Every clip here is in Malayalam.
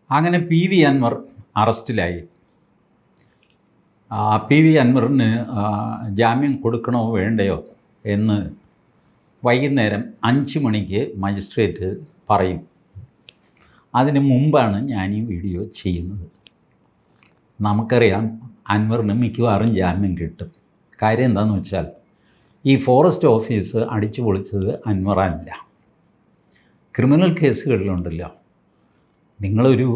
അങ്ങനെ പി വി അൻവർ അറസ്റ്റിലായി. പി വി അൻവറിന് ജാമ്യം കൊടുക്കണോ വേണ്ടയോ എന്ന് വൈകുന്നേരം 5 മണിക്ക് മജിസ്ട്രേറ്റ് പറയും. അതിന് മുമ്പാണ് ഞാൻ ഈ വീഡിയോ ചെയ്യുന്നത്. നമുക്കറിയാം അൻവറിന് മിക്കവാറും ജാമ്യം കിട്ടും. കാര്യം എന്താണെന്ന് വെച്ചാൽ ഈ ഫോറസ്റ്റ് ഓഫീസ് അടിച്ചു പൊളിച്ചത് അൻവറല്ല. ക്രിമിനൽ കേസുകളിലുണ്ടല്ലോ, നിങ്ങളൊരു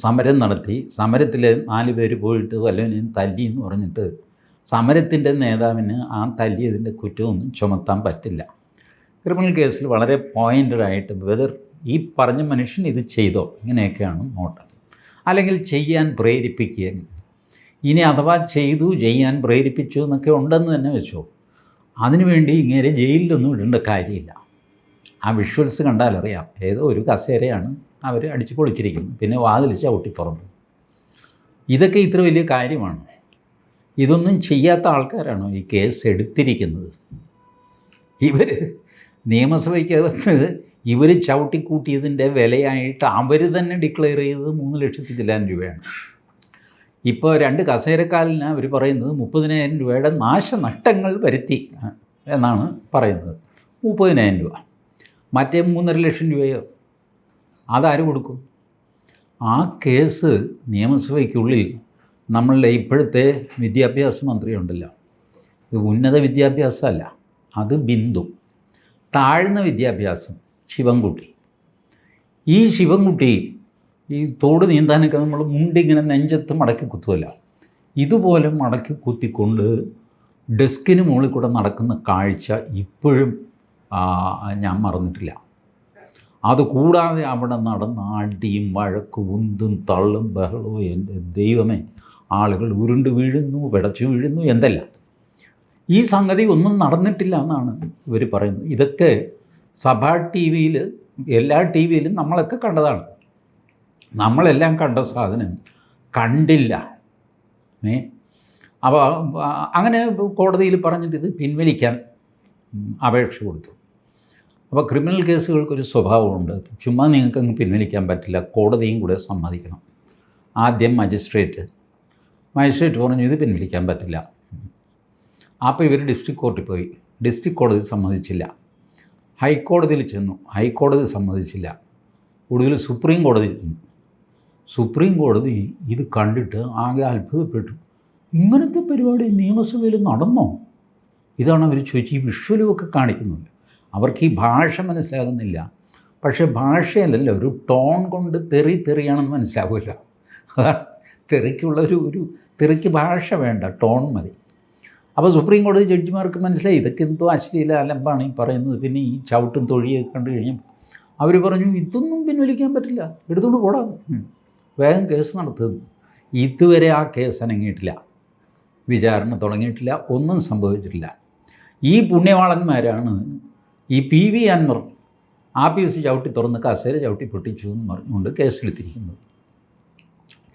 സമരം നടത്തി, സമരത്തിൽ 4 പേര് പോയിട്ട് വല്ലവനെയും തല്ലി എന്ന് പറഞ്ഞിട്ട് സമരത്തിൻ്റെ നേതാവിന് ആ തല്ലിയതിൻ്റെ കുറ്റമൊന്നും ചുമത്താൻ പറ്റില്ല. ക്രിമിനൽ കേസിൽ വളരെ പോയിൻ്റഡായിട്ട് വെതർ ഈ പറഞ്ഞ മനുഷ്യൻ ഇത് ചെയ്തോ, ഇങ്ങനെയൊക്കെയാണ് നോട്ടം. അല്ലെങ്കിൽ ചെയ്യാൻ പ്രേരിപ്പിക്കുക. ഇനി അഥവാ ചെയ്യാൻ പ്രേരിപ്പിച്ചു എന്നൊക്കെ ഉണ്ടെന്ന് തന്നെ വെച്ചോ, അതിനുവേണ്ടി ഇങ്ങനെ ജയിലിലൊന്നും ഇടേണ്ട കാര്യമില്ല. ആ വിഷ്വൽസ് കണ്ടാലറിയാം, ഏതോ ഒരു കസേരയാണ് അവർ അടിച്ചു പൊളിച്ചിരിക്കുന്നത്, പിന്നെ വാതിൽ ചവിട്ടി തുറന്നു. ഇതൊക്കെ ഇത്ര വലിയ കാര്യമാണ്. ഇതൊന്നും ചെയ്യാത്ത ആൾക്കാരാണോ ഈ കേസ് എടുത്തിരിക്കുന്നത്? ഇവർ നിയമസഭയ്ക്കകത്ത് ഇവർ ചവിട്ടിക്കൂട്ടിയതിൻ്റെ വിലയായിട്ട് അവർ തന്നെ ഡിക്ലെയർ ചെയ്തത് 3 ലക്ഷത്തി ചില്ലാനം രൂപയാണ്. ഇപ്പോൾ 2 കസേരക്കാലിന് അവർ പറയുന്നത് 30,000 രൂപയുടെ നാശനഷ്ടങ്ങൾ വരുത്തി എന്നാണ് പറയുന്നത്. 30,000 രൂപ. മറ്റേ 3.5 ലക്ഷം രൂപയോ അതാര് കൊടുക്കും? ആ കേസ് നിയമസഭയ്ക്കുള്ളിൽ നമ്മളുടെ ഇപ്പോഴത്തെ വിദ്യാഭ്യാസ മന്ത്രി ഉണ്ടല്ലോ, ഇത് ഉന്നത വിദ്യാഭ്യാസമല്ല, അത് ബിന്ദു. താഴ്ന്ന വിദ്യാഭ്യാസം ശിവൻകുട്ടി. ഈ ശിവൻകുട്ടി ഈ തോട് നീന്താനൊക്കെ നമ്മൾ മുണ്ടിങ്ങനെ നെഞ്ചത്ത് മടക്കി കുത്തുമല്ല, ഇതുപോലെ മടക്കി കുത്തിക്കൊണ്ട് ഡെസ്കിന് മുകളിൽ കൂടെ നടക്കുന്ന കാഴ്ച ഇപ്പോഴും ഞാൻ മറന്നിട്ടില്ല. അതുകൂടാതെ അവിടെ നടന്ന അടിയും വഴക്കും ഉന്തും തള്ളും ബഹളവും, എൻ്റെ ദൈവമേ, ആളുകൾ ഉരുണ്ട് വീഴുന്നു, പിടച്ചു വീഴുന്നു, എന്തല്ല. ഈ സംഗതി ഒന്നും നടന്നിട്ടില്ല എന്നാണ് ഇവർ പറയുന്നത്. ഇതൊക്കെ സഭാ ടി വിയിൽ, എല്ലാ ടി വിയിലും നമ്മളൊക്കെ കണ്ടതാണ്. നമ്മളെല്ലാം കണ്ട സാധനം കണ്ടില്ല. അപ്പോൾ അങ്ങനെ കോടതിയിൽ പറഞ്ഞിട്ട് ഇത് പിൻവലിക്കാൻ അപേക്ഷ കൊടുത്തു. അപ്പോൾ ക്രിമിനൽ കേസുകൾക്കൊരു സ്വഭാവമുണ്ട്, ചുമ്മാ നിങ്ങൾക്കങ്ങ് പിൻവലിക്കാൻ പറ്റില്ല, കോടതിയും കൂടെ സമ്മതിക്കണം. ആദ്യം മജിസ്ട്രേറ്റ് പറഞ്ഞു ഇത് പിൻവലിക്കാൻ പറ്റില്ല. അപ്പോൾ ഇവർ ഡിസ്ട്രിക്ട് കോർട്ടിൽ പോയി. ഡിസ്ട്രിക്ട് കോടതി സമ്മതിച്ചില്ല. ഹൈക്കോടതിയിൽ ചെന്നു, ഹൈക്കോടതി സമ്മതിച്ചില്ല. ഒടുവിൽ സുപ്രീം കോടതി ചെന്നു. സുപ്രീം കോടതി ഇത് കണ്ടിട്ട് ആകെ അത്ഭുതപ്പെട്ടു. ഇങ്ങനത്തെ പരിപാടി നിയമസഭയിൽ നടന്നോ? ഇതാണ് അവർ ചോദിച്ച്. ഈ വിഷ്വലുമൊക്കെ കാണിക്കുന്നുണ്ട്. അവർക്ക് ഈ ഭാഷ മനസ്സിലാകുന്നില്ല. പക്ഷേ ഭാഷയല്ലല്ലോ, ഒരു ടോൺ കൊണ്ട് തെറിയാണെന്ന് മനസ്സിലാവില്ല. അതാണ് തെറിക്കുള്ള ഒരു തെറിക്ക് ഭാഷ വേണ്ട, ടോൺ മതി. അപ്പോൾ സുപ്രീം കോടതി ജഡ്ജിമാർക്ക് മനസ്സിലായി ഇതൊക്കെ എന്തോ അശ്ലീല അലമ്പാണ് ഈ പറയുന്നത്. പിന്നെ ഈ ചവിട്ടും തൊഴിയൊക്കെ കണ്ടു കഴിഞ്ഞപ്പോൾ അവർ പറഞ്ഞു ഇതൊന്നും പിൻവലിക്കാൻ പറ്റില്ല, എടുത്തുകൊണ്ട് പോടാം, വേഗം കേസ് നടത്തുന്നു. ഇതുവരെ ആ കേസ് അനങ്ങിയിട്ടില്ല, വിചാരണ തുടങ്ങിയിട്ടില്ല, ഒന്നും സംഭവിച്ചിട്ടില്ല. ഈ പുണ്യവാളന്മാരാണ് ഈ പി വി അൻവർ ആഫീസ് ചവിട്ടി തുറന്ന് കസേര ചവിട്ടി പൊട്ടിച്ചു എന്ന് പറഞ്ഞുകൊണ്ട് കേസെടുത്തിരിക്കുന്നത്.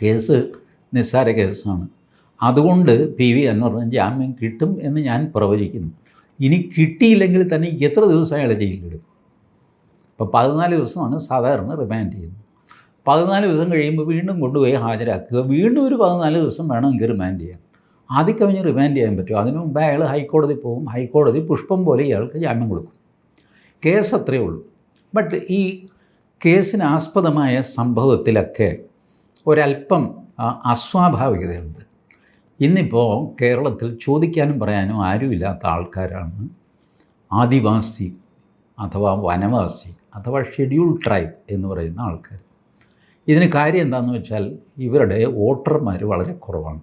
കേസ് നിസ്സാര കേസാണ്. അതുകൊണ്ട് പി വി അൻവറിന് ജാമ്യം കിട്ടും എന്ന് ഞാൻ പ്രവചിക്കുന്നു. ഇനി കിട്ടിയില്ലെങ്കിൽ തന്നെ എത്ര ദിവസം അയാളെ ജയിലിലിടും? ഇപ്പോൾ 14 ദിവസമാണ് സാധാരണ റിമാൻഡ് ചെയ്യുന്നത്. 14 ദിവസം കഴിയുമ്പോൾ വീണ്ടും കൊണ്ടുപോയി ഹാജരാക്കുക, വീണ്ടും ഒരു 14 ദിവസം വേണമെങ്കിൽ റിമാൻഡ് ചെയ്യാം. ആദ്യം കവിഞ്ഞ് റിമാൻഡ് ചെയ്യാൻ പറ്റും. അതിനു മുമ്പ് അയാൾ ഹൈക്കോടതി പോകും. ഹൈക്കോടതി പുഷ്പം പോലെ ഇയാൾക്ക് ജാമ്യം കൊടുക്കും. കേസ് അത്രയേ ഉള്ളൂ. ബട്ട് ഈ കേസിന് ആസ്പദമായ സംഭവത്തിലൊക്കെ ഒരല്പം അസ്വാഭാവികതയുണ്ട്. ഇന്നിപ്പോൾ കേരളത്തിൽ ചോദിക്കാനും പറയാനും ആരുമില്ലാത്ത ആൾക്കാരാണ് ആദിവാസി അഥവാ വനവാസി അഥവാ ഷെഡ്യൂൾ ട്രൈബ് എന്ന് പറയുന്ന ആൾക്കാർ. ഇതിന് കാര്യം എന്താണെന്ന് വെച്ചാൽ ഇവരുടെ വോട്ടർമാർ വളരെ കുറവാണ്.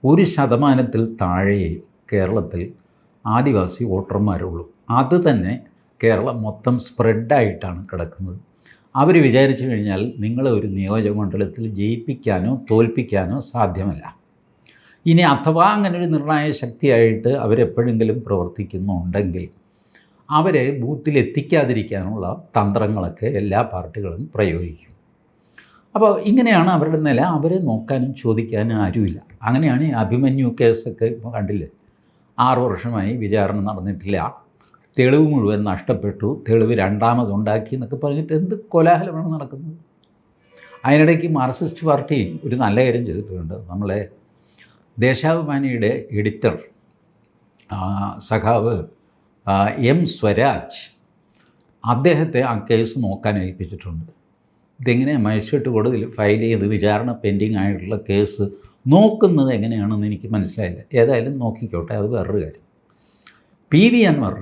1% താഴെ കേരളത്തിൽ ആദിവാസി വോട്ടർമാരുള്ളൂ. അത് തന്നെ കേരളം മൊത്തം സ്പ്രെഡായിട്ടാണ് കിടക്കുന്നത്. അവർ വിചാരിച്ചു കഴിഞ്ഞാൽ നിങ്ങളെ ഒരു നിയോജകമണ്ഡലത്തിൽ ജയിപ്പിക്കാനോ തോൽപ്പിക്കാനോ സാധ്യമല്ല. ഇനി അഥവാ അങ്ങനെ ഒരു നിർണായക ശക്തിയായിട്ട് അവരെപ്പോഴെങ്കിലും പ്രവർത്തിക്കുന്നുണ്ടെങ്കിൽ അവരെ ബൂത്തിലെത്തിക്കാതിരിക്കാനുള്ള തന്ത്രങ്ങളൊക്കെ എല്ലാ പാർട്ടികളും പ്രയോഗിക്കും. അപ്പോൾ ഇങ്ങനെയാണ് അവരുടെ നില. അവരെ നോക്കാനും ചോദിക്കാനും ആരുമില്ല. അങ്ങനെയാണ് ഈ അഭിമന്യു കേസൊക്കെ ഇപ്പോൾ കണ്ടില്ലേ, 6 വർഷമായി വിചാരണ നടന്നിട്ടില്ല, തെളിവ് മുഴുവൻ നഷ്ടപ്പെട്ടു, തെളിവ് രണ്ടാമതുണ്ടാക്കി എന്നൊക്കെ പറഞ്ഞിട്ട് എന്ത് കോലാഹലമാണ് നടക്കുന്നത്. അതിനിടയ്ക്ക് മാർക്സിസ്റ്റ് പാർട്ടി ഒരു നല്ല കാര്യം ചെയ്തിട്ടുണ്ട്. നമ്മളെ ദേശാഭിമാനിയുടെ എഡിറ്റർ സഖാവ് എം സ്വരാജ് അദ്ദേഹത്തെ ആ കേസ് നോക്കാൻ ഏൽപ്പിച്ചിട്ടുണ്ട്. ഇതെങ്ങനെയാണ് മജിസ്ട്രേറ്റ് കോടതിയിൽ ഫയൽ ചെയ്ത് വിചാരണ പെൻഡിങ് ആയിട്ടുള്ള കേസ് നോക്കുന്നത് എങ്ങനെയാണെന്ന് എനിക്ക് മനസ്സിലായില്ല. ഏതായാലും നോക്കിക്കോട്ടെ, അത് വേറൊരു കാര്യം. PV അൻവർ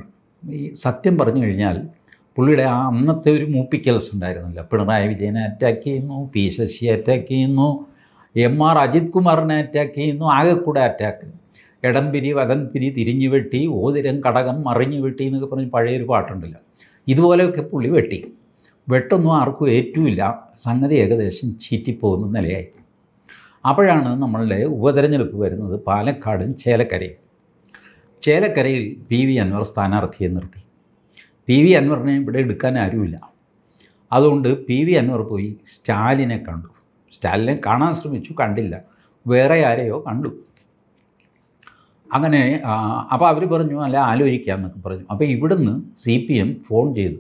ഈ സത്യം പറഞ്ഞു കഴിഞ്ഞാൽ പുള്ളിയുടെ ആ അന്നത്തെ ഒരു മൂപ്പിക്കൽസ് ഉണ്ടായിരുന്നില്ല. പിണറായി വിജയനെ അറ്റാക്ക് ചെയ്യുന്നു, P ശശിയെ അറ്റാക്ക് ചെയ്യുന്നു, MR അജിത് കുമാറിനെ അറ്റാക്ക് ചെയ്യുന്നു, ആകെക്കൂടെ അറ്റാക്ക്. എടംപിരി വലൻപിരി തിരിഞ്ഞു വെട്ടി, ഓതിരം കടകം മറിഞ്ഞു വെട്ടി എന്നൊക്കെ പറഞ്ഞ് പഴയൊരു പാട്ടുണ്ടല്ലോ. ഇതുപോലെയൊക്കെ പുള്ളി വെട്ടി. വെട്ടൊന്നും ആർക്കും ഏറ്റുമില്ല. സംഗതി ഏകദേശം ചീറ്റിപ്പോകുന്ന നിലയായി. അപ്പോഴാണ് നമ്മളുടെ ഉപതെരഞ്ഞെടുപ്പ് വരുന്നത് പാലക്കാടും ചേലക്കരയും. ചേലക്കരയിൽ PV അൻവർ സ്ഥാനാർത്ഥിയെ നിർത്തി. PV അൻവറിനെ ഇവിടെ എടുക്കാൻ ആരുമില്ല. അതുകൊണ്ട് PV അൻവർ പോയി സ്റ്റാലിനെ കണ്ടു. സ്റ്റാലിനെ കാണാൻ ശ്രമിച്ചു, കണ്ടില്ല. വേറെ ആരെയോ കണ്ടു. അങ്ങനെ അപ്പോൾ അവർ പറഞ്ഞു അല്ല ആലോചിക്കാമെന്നൊക്കെ പറഞ്ഞു. അപ്പോൾ ഇവിടുന്ന് CPM ഫോൺ ചെയ്തു.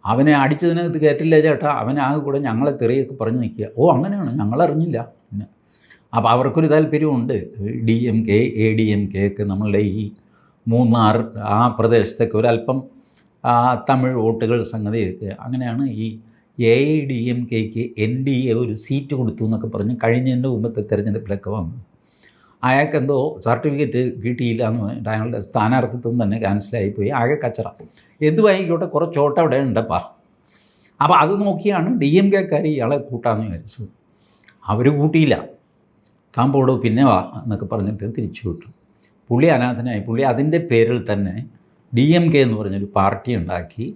അവനെ അടിച്ചതിനകത്ത് കയറ്റില്ല ചേട്ടാ, അവനാകെ കൂടെ ഞങ്ങളെ തെറിയൊക്കെ പറഞ്ഞ് നിൽക്കുക. ഓ അങ്ങനെയാണ്, ഞങ്ങളറിഞ്ഞില്ല. പിന്നെ അപ്പോൾ അവർക്കൊരു താല്പര്യമുണ്ട്. DMK ADMK ഒക്കെ നമ്മളുടെ ഈ മൂന്നാർ ആ പ്രദേശത്തൊക്കെ ഒരല്പം തമിഴ് വോട്ടുകൾ സംഗതിയൊക്കെ. അങ്ങനെയാണ് ഈ AIDMKക്ക് NDA ഒരു സീറ്റ് കൊടുത്തു എന്നൊക്കെ പറഞ്ഞ് കഴിഞ്ഞതിൻ്റെ മുമ്പത്തെ തിരഞ്ഞെടുപ്പിലൊക്കെ വന്നു. അയാൾക്കെന്തോ സർട്ടിഫിക്കറ്റ് കിട്ടിയില്ല എന്ന് പറഞ്ഞിട്ട് അയാളുടെ സ്ഥാനാർത്ഥിത്വം തന്നെ ക്യാൻസലായിപ്പോയി. ആകെ കച്ചറ. എന്തുവായിക്കോട്ടെ, കുറച്ചോട്ടം അവിടെ ഉണ്ടപ്പാ. അപ്പോൾ അത് നോക്കിയാണ് DMKക്കാർ ഇയാളെ കൂട്ടാമെന്ന് വിചാരിച്ചത്. അവർ കൂട്ടിയില്ല. താൻ പോടോ പിന്നെ വാ എന്നൊക്കെ പറഞ്ഞിട്ട് തിരിച്ചു വിട്ടു. പുള്ളി അനാഥനായി. പുള്ളി അതിൻ്റെ പേരിൽ തന്നെ DMK എന്ന് പറഞ്ഞൊരു പാർട്ടി ഉണ്ടാക്കി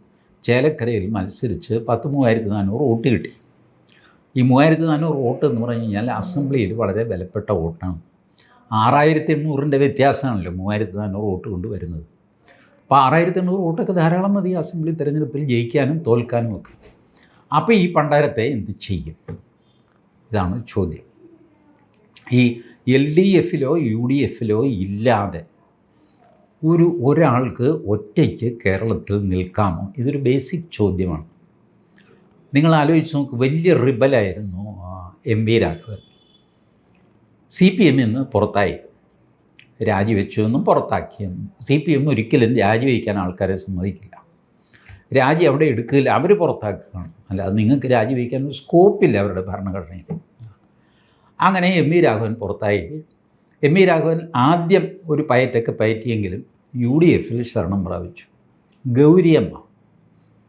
ചേലക്കരയിൽ മത്സരിച്ച് 13,400 വോട്ട് കിട്ടി. ഈ 3,400 വോട്ട് എന്ന് പറഞ്ഞു കഴിഞ്ഞാൽ അസംബ്ലിയിൽ വളരെ വിലപ്പെട്ട വോട്ടാണ്. 6,800 വ്യത്യാസമാണല്ലോ 3,400 വോട്ട് കൊണ്ട് വരുന്നത്. അപ്പോൾ 6,800 വോട്ടൊക്കെ ധാരാളം മതി അസംബ്ലി തിരഞ്ഞെടുപ്പിൽ ജയിക്കാനും തോൽക്കാനും ഒക്കെ. അപ്പോൾ ഈ പണ്ടാരത്തെ എന്ത് ചെയ്യും? ഇതാണ് ചോദ്യം. ഈ LDFലോ UDFലോ ഇല്ലാതെ ഒരാൾക്ക് ഒറ്റയ്ക്ക് കേരളത്തിൽ നിൽക്കാമോ? ഇതൊരു ബേസിക് ചോദ്യമാണ്. നിങ്ങൾ ആലോചിച്ച് നോക്ക്. വലിയ റിബലായിരുന്നു MV രാഘവൻ. CPM നിന്ന് പുറത്തായി, രാജിവെച്ചു എന്നും പുറത്താക്കിയെന്നും. CPM ഒരിക്കലും രാജിവെക്കാൻ ആൾക്കാരെ സമ്മതിക്കില്ല. രാജി അവിടെ എടുക്കില്ല, അവർ പുറത്താക്കുകയാണ്. അല്ലാതെ നിങ്ങൾക്ക് രാജിവെക്കാൻ സ്കോപ്പില്ല അവരുടെ ഭരണഘടനയിൽ. അങ്ങനെ MV രാഘവൻ പുറത്തായി. MV രാഘവൻ ആദ്യം ഒരു പയറ്റൊക്കെ പയറ്റിയെങ്കിലും UDFൽ ശരണം പ്രാപിച്ചു. ഗൗരിയമ്മ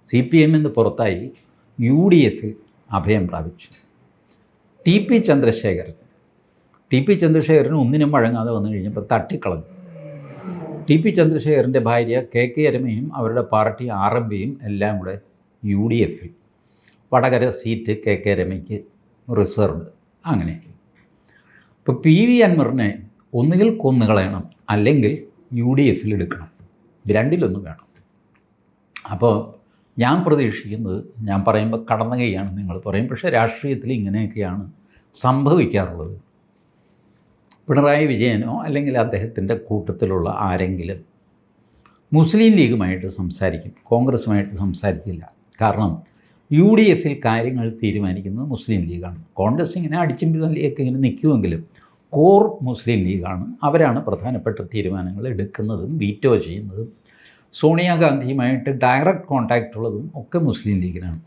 CPM നിന്ന് പുറത്തായി UDFൽ അഭയം പ്രാപിച്ചു. TP ചന്ദ്രശേഖരൻ ഒന്നിനും വഴങ്ങാതെ വന്നു കഴിഞ്ഞപ്പോൾ തട്ടിക്കളഞ്ഞു. TP ചന്ദ്രശേഖരൻ്റെ ഭാര്യ KK രമയും അവരുടെ പാർട്ടി RMPയും എല്ലാം കൂടെ UDFൽ. വടകര സീറ്റ് KK രമയ്ക്ക് റിസർവ്. അങ്ങനെ ഇപ്പോൾ PV അൻവറിനെ ഒന്നുകിൽ കൊന്നുകളയണം, അല്ലെങ്കിൽ UDFൽ എടുക്കണം. ഇത് രണ്ടിലൊന്നും വേണം. അപ്പോൾ ഞാൻ പ്രതീക്ഷിക്കുന്നത്, ഞാൻ പറയുമ്പോൾ കടന്ന കൈയാണ് നിങ്ങൾ പറയും, പക്ഷേ രാഷ്ട്രീയത്തിൽ ഇങ്ങനെയൊക്കെയാണ് സംഭവിക്കാറുള്ളത്. പിണറായി വിജയനോ അല്ലെങ്കിൽ അദ്ദേഹത്തിൻ്റെ കൂട്ടത്തിലുള്ള ആരെങ്കിലും മുസ്ലിം ലീഗുമായിട്ട് സംസാരിക്കും, കോൺഗ്രസുമായിട്ട് സംസാരിക്കില്ല. കാരണം UDFൽ കാര്യങ്ങൾ തീരുമാനിക്കുന്നത് മുസ്ലിം ലീഗാണ്. കോൺഗ്രസ് ഇങ്ങനെ അടിച്ചുമ്പി തല്ലിയൊക്കെ ഇങ്ങനെ നിൽക്കുമെങ്കിലും കോർ മുസ്ലിം ലീഗാണ്. അവരാണ് പ്രധാനപ്പെട്ട തീരുമാനങ്ങൾ എടുക്കുന്നതും വീറ്റോ ചെയ്യുന്നതും. സോണിയാഗാന്ധിയുമായിട്ട് ഡയറക്റ്റ് കോൺടാക്റ്റ് ഉള്ളതും ഒക്കെ മുസ്ലിം ലീഗിനാണ്.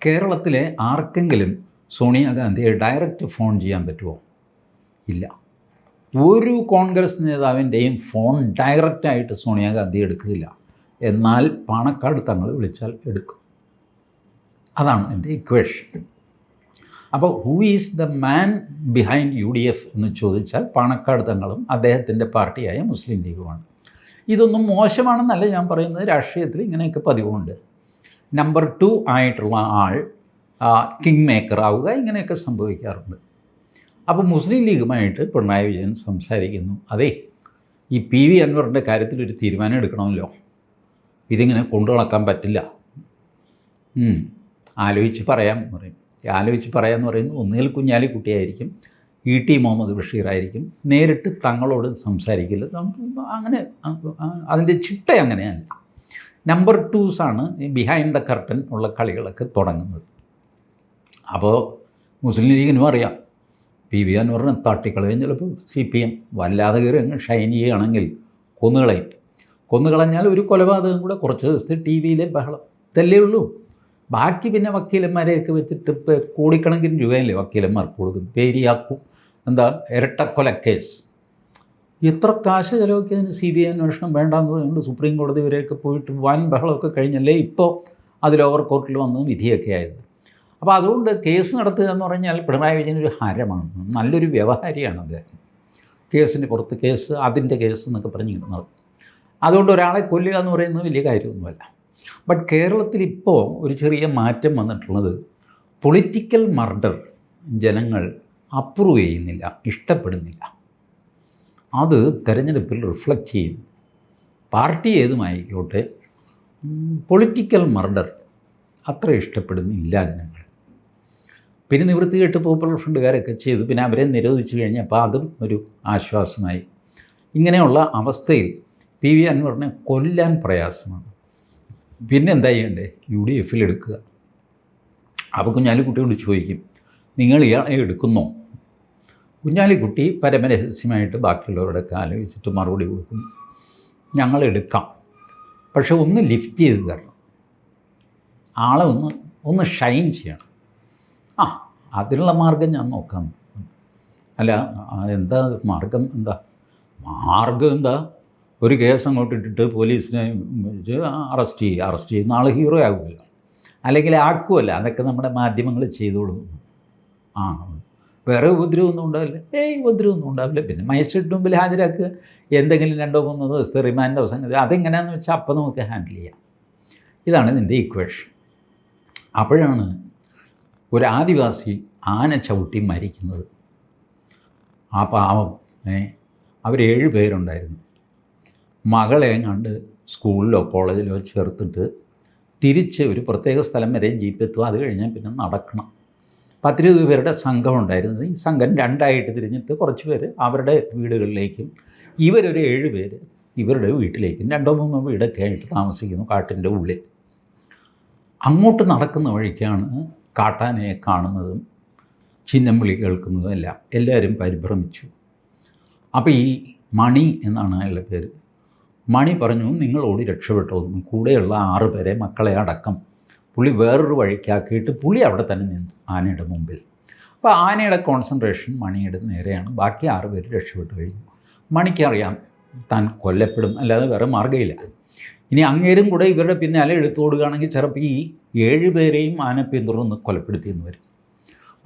കേരളത്തിലെ ആർക്കെങ്കിലും സോണിയാഗാന്ധിയെ ഡയറക്റ്റ് ഫോൺ ചെയ്യാൻ പറ്റുമോ? ഇല്ല. ഒരു കോൺഗ്രസ് നേതാവിൻ്റെയും ഫോൺ ഡയറക്റ്റായിട്ട് സോണിയാഗാന്ധി എടുക്കില്ല. എന്നാൽ പാണക്കാട് തങ്ങൾ വിളിച്ചാൽ എടുക്കും. അതാണ് എൻ്റെ ഇക്വേഷൻ. അപ്പോൾ who is the man behind UDF എന്ന് ചോദിച്ചാൽ പാണക്കാട് തങ്ങളും അദ്ദേഹത്തിൻ്റെ പാർട്ടിയായ മുസ്ലിം ലീഗുമാണ്. ഇതൊന്നും മോശമാണെന്നല്ല ഞാൻ പറയുന്നത്. രാഷ്ട്രീയത്തിൽ ഇങ്ങനെയൊക്കെ പതിവുണ്ട്. നമ്പർ 2 ആയിട്ടുള്ള ആൾ കിങ് മേക്കർ ആവുക, ഇങ്ങനെയൊക്കെ സംഭവിക്കാറുണ്ട്. അപ്പോൾ മുസ്ലിം ലീഗുമായിട്ട് പിണറായി വിജയൻ സംസാരിക്കുന്നു. അതെ, ഈ PV അൻവറിൻ്റെ കാര്യത്തിൽ ഒരു തീരുമാനം എടുക്കണമല്ലോ. ഇതിങ്ങനെ കൊണ്ടു നടക്കാൻ പറ്റില്ല. ആലോചിച്ച് പറയാം എന്ന് പറയും. ആലോചിച്ച് പറയാമെന്ന് പറയുന്നത് ഒന്നുകിൽ കുഞ്ഞാലിക്കുട്ടിയായിരിക്കും, ET മുഹമ്മദ് ബഷീറായിരിക്കും. നേരിട്ട് തങ്ങളോട് സംസാരിക്കില്ല. അങ്ങനെ അതിൻ്റെ ചിട്ട അങ്ങനെയല്ല. നമ്പർ 2s ആണ് ഈ ബിഹൈൻഡ് ദ കർട്ടൻ ഉള്ള കളികളൊക്കെ തുടങ്ങുന്നത്. അപ്പോൾ മുസ്ലിം ലീഗിനും അറിയാം PV അൻവറിനെ തട്ടിക്കളയും ചിലപ്പോൾ CPM വല്ലാതെ കയറി അങ്ങ് ഷൈൻ ചെയ്യുകയാണെങ്കിൽ കൊന്നുകളഞ്ഞാൽ ഒരു കൊലപാതകം കൂടെ കുറച്ച് ദിവസത്തെ TV-യിലെ ബഹളം ഇതല്ലേ ഉള്ളൂ. ബാക്കി പിന്നെ വക്കീലന്മാരെയൊക്കെ വെച്ചിട്ട് ഇപ്പോൾ കോടിക്കണക്കിന് രൂപയല്ലേ വക്കീലന്മാർക്ക് കൊടുക്കും. പേരിയാക്കും എന്താ ഇരട്ടക്കൊല കേസ്, എത്ര കാശ് ചിലവൊക്കെയതിന് CBI അന്വേഷണം വേണ്ടാന്ന് പറഞ്ഞുകൊണ്ട് സുപ്രീം കോടതി വരെയൊക്കെ പോയിട്ട് വൻ ബഹളമൊക്കെ കഴിഞ്ഞല്ലേ ഇപ്പോൾ അത് ലോവർ കോർട്ടിൽ വന്ന് വിധിയൊക്കെ ആയത്. അപ്പോൾ അതുകൊണ്ട് കേസ് നടത്തുക എന്ന് പറഞ്ഞാൽ പിണറായി വിജയനൊരു ഹരമാണ്, നല്ലൊരു വ്യവഹാരിയാണ് അദ്ദേഹം. കേസിൻ്റെ പുറത്ത് കേസ്, അതിൻ്റെ കേസ് എന്നൊക്കെ പറഞ്ഞ് നടത്തും. അതുകൊണ്ട് ഒരാളെ കൊല്ലുക എന്ന് പറയുന്നത് വലിയ കാര്യമൊന്നുമല്ല. ബട്ട് കേരളത്തിൽ ഇപ്പോൾ ഒരു ചെറിയ മാറ്റം വന്നിട്ടുള്ളത് പൊളിറ്റിക്കൽ മർഡർ ജനങ്ങൾ അപ്രൂവ് ചെയ്യുന്നില്ല, ഇഷ്ടപ്പെടുന്നില്ല. അത് തെരഞ്ഞെടുപ്പിൽ റിഫ്ലക്റ്റ് ചെയ്യും. പാർട്ടി ഏതുമായിക്കോട്ടെ, പൊളിറ്റിക്കൽ മർഡർ അത്ര ഇഷ്ടപ്പെടുന്നില്ല ജനങ്ങൾ. പിന്നെ നിവൃത്തി കേട്ട് പോപ്പുലർ ഫ്രണ്ടുകാരൊക്കെ ചെയ്തു, പിന്നെ അവരെ നിരോധിച്ചു കഴിഞ്ഞപ്പോൾ അതും ഒരു ആശ്വാസമായി. ഇങ്ങനെയുള്ള അവസ്ഥയിൽ PV അൻവറിനെ കൊല്ലാൻ പ്രയാസമാണ്. പിന്നെ എന്താ ചെയ്യണ്ടേ? UDF-ൽ എടുക്കുക. അപ്പോൾ കുഞ്ഞാലിക്കുട്ടിയോട് ചോദിക്കും, നിങ്ങൾ ഇയാളെ എടുക്കുന്നോ? കുഞ്ഞാലിക്കുട്ടി പരമരഹസ്യമായിട്ട് ബാക്കിയുള്ളവരോടൊക്കെ ആലോചിച്ചിട്ട് മറുപടി കൊടുക്കും, ഞങ്ങളെടുക്കാം, പക്ഷെ ഒന്ന് ലിഫ്റ്റ് ചെയ്ത് തരണം, ആളെ ഒന്ന് ഷൈൻ ചെയ്യണം. അതിനുള്ള മാർഗം ഞാൻ നോക്കാം. അല്ല എന്താ മാർഗം? എന്താ ഒരു കേസ് അങ്ങോട്ട് ഇട്ടിട്ട് പോലീസിനെ അറസ്റ്റ് ചെയ്യുന്ന ആൾ ഹീറോ ആകുമല്ലോ, അല്ലെങ്കിൽ ആക്കുമല്ല, അതൊക്കെ നമ്മുടെ മാധ്യമങ്ങൾ ചെയ്തോളും. വേറെ ഉപദ്രവമൊന്നും ഉണ്ടാവില്ല. ഉപദ്രവമൊന്നും ഉണ്ടാവില്ല. പിന്നെ മജിസ്ട്രേറ്റിന് മുമ്പിൽ ഹാജരാക്കുക, എന്തെങ്കിലും 2-3 ദിവസത്തെ റിമാൻഡോ സംഗതി അതെങ്ങനെയാണെന്ന് വെച്ചാൽ അപ്പം നമുക്ക് ഹാൻഡിൽ ചെയ്യാം. ഇതാണ് ഇതിൻ്റെ ഇക്വേഷൻ. അപ്പോഴാണ് ഒരു ആദിവാസി ആന ചവിട്ടി മരിക്കുന്നത്. ആ പാവം അവർ 7 പേരുണ്ടായിരുന്നു. മകളെ കണ്ട് സ്കൂളിലോ കോളേജിലോ ചേർത്തിട്ട് തിരിച്ച് ഒരു പ്രത്യേക സ്ഥലം വരെ ജീപ്പ് എത്തുക, അത് കഴിഞ്ഞാൽ പിന്നെ നടക്കണം. 10-20 പേരുടെ സംഘം ഉണ്ടായിരുന്നത്. ഈ സംഘം 2ആയിട്ട് തിരിഞ്ഞിട്ട് കുറച്ച് പേര് അവരുടെ വീടുകളിലേക്കും ഇവരൊരു 7 പേര് ഇവരുടെ വീട്ടിലേക്കും 2-3 വീടൊക്കെ ആയിട്ട് താമസിക്കുന്നു കാട്ടിൻ്റെ ഉള്ളിൽ. അങ്ങോട്ട് നടക്കുന്ന വഴിക്കാണ് കാട്ടാനയെ കാണുന്നതും ചിഹ്നം വിളി കേൾക്കുന്നതും എല്ലാം. എല്ലാവരും പരിഭ്രമിച്ചു. അപ്പോൾ ഈ മണി എന്നാണ് അയാളുടെ പേര്. മണി പറഞ്ഞു, നിങ്ങൾ ഓടി രക്ഷപ്പെട്ടോന്നും. കൂടെയുള്ള 6 പേരെ മക്കളെ അടക്കം പുള്ളി വേറൊരു വഴിക്കാക്കിയിട്ട് പുള്ളി അവിടെ തന്നെ നിന്നു ആനയുടെ മുമ്പിൽ. അപ്പോൾ ആനയുടെ കോൺസെൻട്രേഷൻ മണിയുടെ നേരെയാണ്. ബാക്കി 6 പേര് രക്ഷപ്പെട്ടു കഴിഞ്ഞു. മണിക്കറിയാം താൻ കൊല്ലപ്പെടും, അല്ലാതെ വേറെ മാർഗ്ഗമില്ല. ഇനി അങ്ങേരും കൂടെ ഇവരുടെ പിന്നാലെ എടുത്തു കൊടുക്കുകയാണെങ്കിൽ ചിലപ്പോൾ ഈ 7 പേരെയും ആന പിന്തുടർന്ന് കൊലപ്പെടുത്തിയെന്ന് വരും.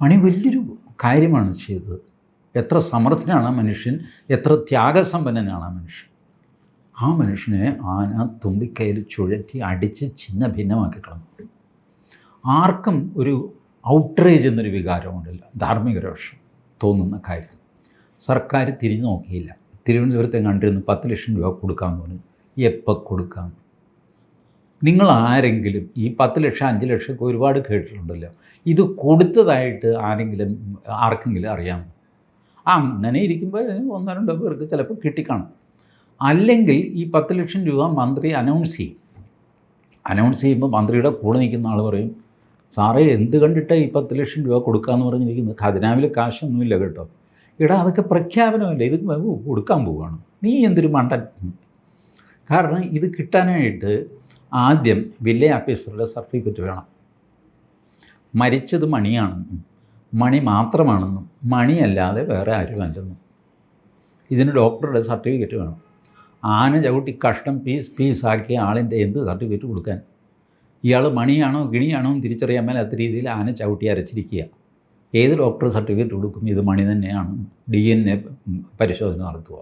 മണി വലിയൊരു കാര്യമാണ് ചെയ്തത്. എത്ര സമർത്ഥനാണ് ആ മനുഷ്യൻ, എത്ര ത്യാഗസമ്പന്നനാണ് ആ മനുഷ്യൻ. ആ മനുഷ്യനെ ആന തുമ്പിക്കൈയിൽ ചുഴറ്റി അടിച്ച് ഛിന്ന ഭിന്നമാക്കി കളഞ്ഞു. ആർക്കും ഒരു ഔട്ട്റേജ് എന്നൊരു വികാരമുണ്ടല്ലോ, ധാർമ്മിക രോഷം തോന്നുന്ന കാര്യം. സർക്കാർ തിരിഞ്ഞു നോക്കിയില്ല. തിരുവനന്തപുരത്തെ കണ്ടിരുന്ന് 10 ലക്ഷം രൂപ കൊടുക്കാമെന്ന് പറഞ്ഞു. എപ്പോൾ കൊടുക്കാം? നിങ്ങൾ ആരെങ്കിലും ഈ 10 ലക്ഷം 5 ലക്ഷമൊക്കെ ഒരുപാട് കേട്ടിട്ടുണ്ടല്ലോ, ഇത് കൊടുത്തതായിട്ട് ആർക്കെങ്കിലും അറിയാമോ? അങ്ങനെ ഇരിക്കുമ്പോൾ 1-2 പേർക്ക് ചിലപ്പോൾ കിട്ടിക്കാണും. അല്ലെങ്കിൽ ഈ 10 ലക്ഷം രൂപ മന്ത്രി അനൗൺസ് ചെയ്യുമ്പോൾ മന്ത്രിയുടെ കൂടെ നിൽക്കുന്ന ആൾ പറയും, സാറേ എന്ത് കണ്ടിട്ടാണ് ഈ 10 ലക്ഷം രൂപ കൊടുക്കാമെന്ന് പറഞ്ഞിരിക്കുന്നത്? ഖജനാവിൽ കാശൊന്നുമില്ല കേട്ടോ. അതൊക്കെ പ്രഖ്യാപനമല്ലേ, ഇത് കൊടുക്കാൻ പോവുകയാണ്, നീ എന്തൊരു മണ്ടൻ. കാരണം ഇത് കിട്ടാനായിട്ട് ആദ്യം വില്ലേജ് ഓഫീസറുടെ സർട്ടിഫിക്കറ്റ് വേണം. മരിച്ചത് മണിയാണെന്നും മണി മാത്രമാണെന്നും മണിയല്ലാതെ വേറെ ആരുമല്ലെന്നും ഇതിന് ഡോക്ടറുടെ സർട്ടിഫിക്കറ്റ് വേണം. ആന ചവിട്ടി കഷ്ണം പീസാക്കിയ ആളിൻ്റെ എന്ത് സർട്ടിഫിക്കറ്റ് കൊടുക്കാൻ? ഇയാൾ മണിയാണോ ഗിണിയാണോ എന്ന് തിരിച്ചറിയാൻ മേലാത്ത രീതിയിൽ ആന ചവിട്ടി അരച്ചിരിക്കുക. ഏത് ഡോക്ടർ സർട്ടിഫിക്കറ്റ് കൊടുക്കും ഇത് മണി തന്നെയാണ്? DNA പരിശോധന നടത്തുക.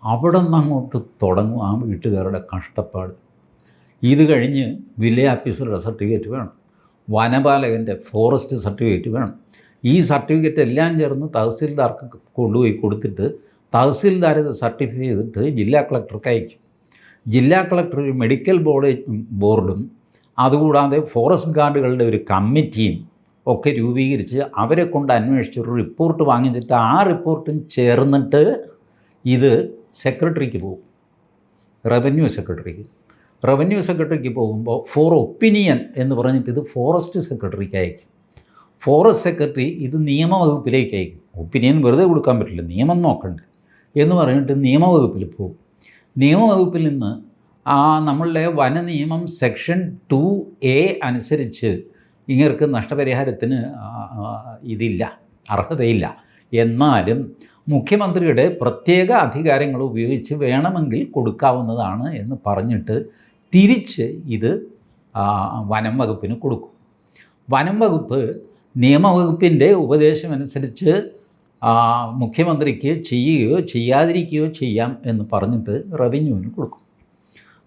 അവിടെ നിന്ന് അങ്ങോട്ട് തുടങ്ങും ആ വീട്ടുകാരുടെ കഷ്ടപ്പാട്. ഇത് കഴിഞ്ഞ് വില്ലേജ് ഓഫീസറുടെ സർട്ടിഫിക്കറ്റ് വേണം, വനപാലകൻ്റെ ഫോറസ്റ്റ് സർട്ടിഫിക്കറ്റ് വേണം. ഈ സർട്ടിഫിക്കറ്റ് എല്ലാം ചേർന്ന് തഹസിൽദാർക്ക് കൊണ്ടുപോയി കൊടുത്തിട്ട് തഹസിൽദാർ ഇത് സർട്ടിഫൈ ചെയ്തിട്ട് ജില്ലാ കളക്ടർക്ക് അയക്കും. ജില്ലാ കളക്ടർ ഒരു മെഡിക്കൽ ബോർഡും അതുകൂടാതെ ഫോറസ്റ്റ് ഗാർഡുകളുടെ ഒരു കമ്മിറ്റിയും ഒക്കെ രൂപീകരിച്ച് അവരെ കൊണ്ട് അന്വേഷിച്ച് ഒരു റിപ്പോർട്ട് വാങ്ങിച്ചിട്ട് ആ റിപ്പോർട്ടും ചേർന്നിട്ട് ഇത് സെക്രട്ടറിക്ക് പോകും, റവന്യൂ സെക്രട്ടറിക്ക് പോകുമ്പോൾ ഫോർ ഒപ്പീനിയൻ എന്ന് പറഞ്ഞിട്ട് ഇത് ഫോറസ്റ്റ് സെക്രട്ടറിക്ക് അയക്കും. ഫോറസ്റ്റ് സെക്രട്ടറി ഇത് നിയമവകുപ്പിലേക്ക് അയക്കും. ഒപ്പീനിയൻ വെറുതെ കൊടുക്കാൻ പറ്റില്ല, നിയമം നോക്കണ്ടേ എന്ന് പറഞ്ഞിട്ട് നിയമവകുപ്പിൽ പോകും. നിയമവകുപ്പിൽ നിന്ന് നമ്മളുടെ വന നിയമം സെക്ഷൻ 2A അനുസരിച്ച് ഇങ്ങർക്ക് നഷ്ടപരിഹാരത്തിന് ഇതില്ല, അർഹതയില്ല. എന്നാലും മുഖ്യമന്ത്രിയുടെ പ്രത്യേക അധികാരങ്ങൾ ഉപയോഗിച്ച് വേണമെങ്കിൽ കൊടുക്കാവുന്നതാണ് എന്ന് പറഞ്ഞിട്ട് തിരിച്ച് ഇത് വനം വകുപ്പിന് കൊടുക്കും. വനം വകുപ്പ് നിയമവകുപ്പിൻ്റെ ഉപദേശമനുസരിച്ച് മുഖ്യമന്ത്രിക്ക് ചെയ്യുകയോ ചെയ്യാതിരിക്കുകയോ ചെയ്യാം എന്ന് പറഞ്ഞിട്ട് റവന്യൂവിന് കൊടുക്കും.